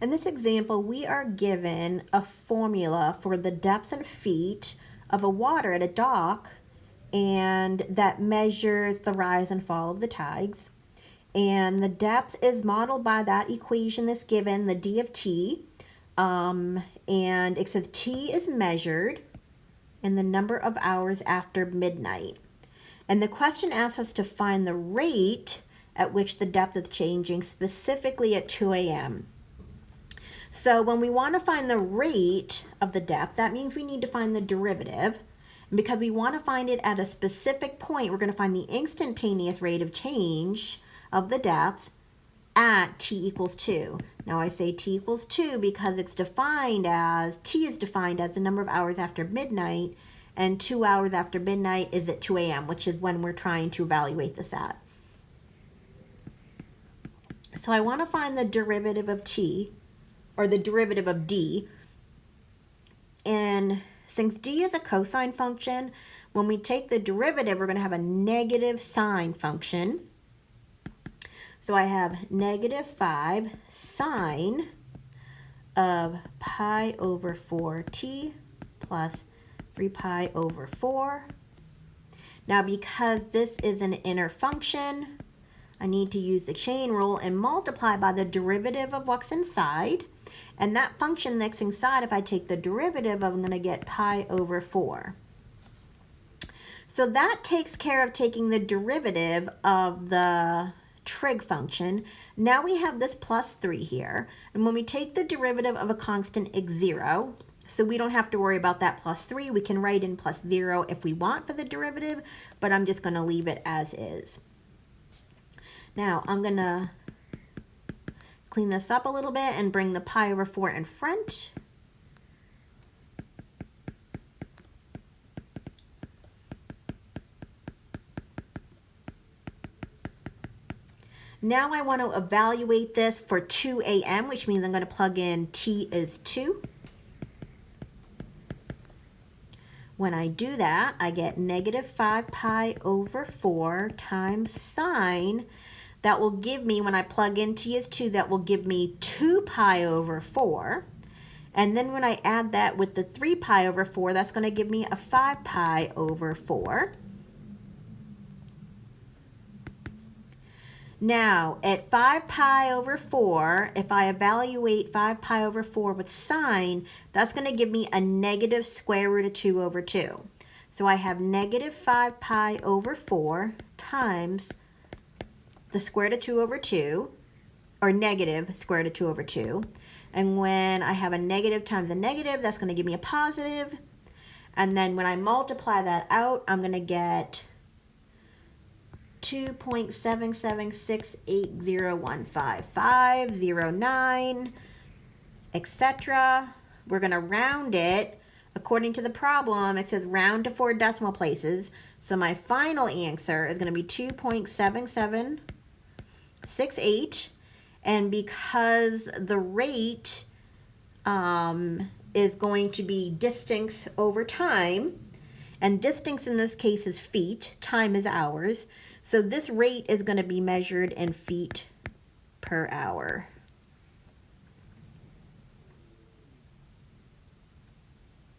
In this example, we are given a formula for the depth in feet of a water at a dock, and that measures the rise and fall of the tides. And the depth is modeled by that equation that's given, the d of t. And it says t is measured in the number of hours after midnight. And the question asks us to find the rate at which the depth is changing, specifically at 2 a.m. So when we want to find the rate of the depth, that means we need to find the derivative. And because we want to find it at a specific point, we're going to find the instantaneous rate of change of the depth at t equals 2. Now I say t equals 2 because it's defined as, t is defined as the number of hours after midnight, and 2 hours after midnight is at 2 a.m., which is when we're trying to evaluate this at. So I want to find the derivative of t, or the derivative of d. And since d is a cosine function, when we take the derivative, we're going to have a negative sign function. So I have negative 5 sine of pi over 4t plus 3 pi over 4. Now because this is an inner function, I need to use the chain rule and multiply by the derivative of what's inside. And that function that's inside, if I take the derivative, I'm going to get pi over 4. So that takes care of taking the derivative of the trig function. Now we have this plus 3 here. And when we take the derivative of a constant, it's 0. So we don't have to worry about that plus 3. We can write in plus 0 if we want for the derivative, but I'm just going to leave it as is. Now I'm going to clean this up a little bit and bring the pi over 4 in front. Now I want to evaluate this for 2 a.m., which means I'm going to plug in t is 2. When I do that, I get negative 5 pi over 4 times sine. That will give me, when I plug in t is 2, that will give me 2 pi over 4. And then when I add that with the 3 pi over 4, that's going to give me a 5 pi over 4. Now, at 5 pi over 4, if I evaluate 5 pi over 4 with sine, that's going to give me a negative square root of 2 over 2. So I have negative 5 pi over 4 times the square root of 2 over 2, or negative square root of 2 over 2. And when I have a negative times a negative, that's going to give me a positive. And then when I multiply that out, I'm going to get 2.776801559, etc. We're going to round it. According to the problem, it says round to 4 decimal places. So my final answer is going to be 2.7768. And because the rate is going to be distance over time, and distance in this case is feet, time is hours, so this rate is going to be measured in feet per hour.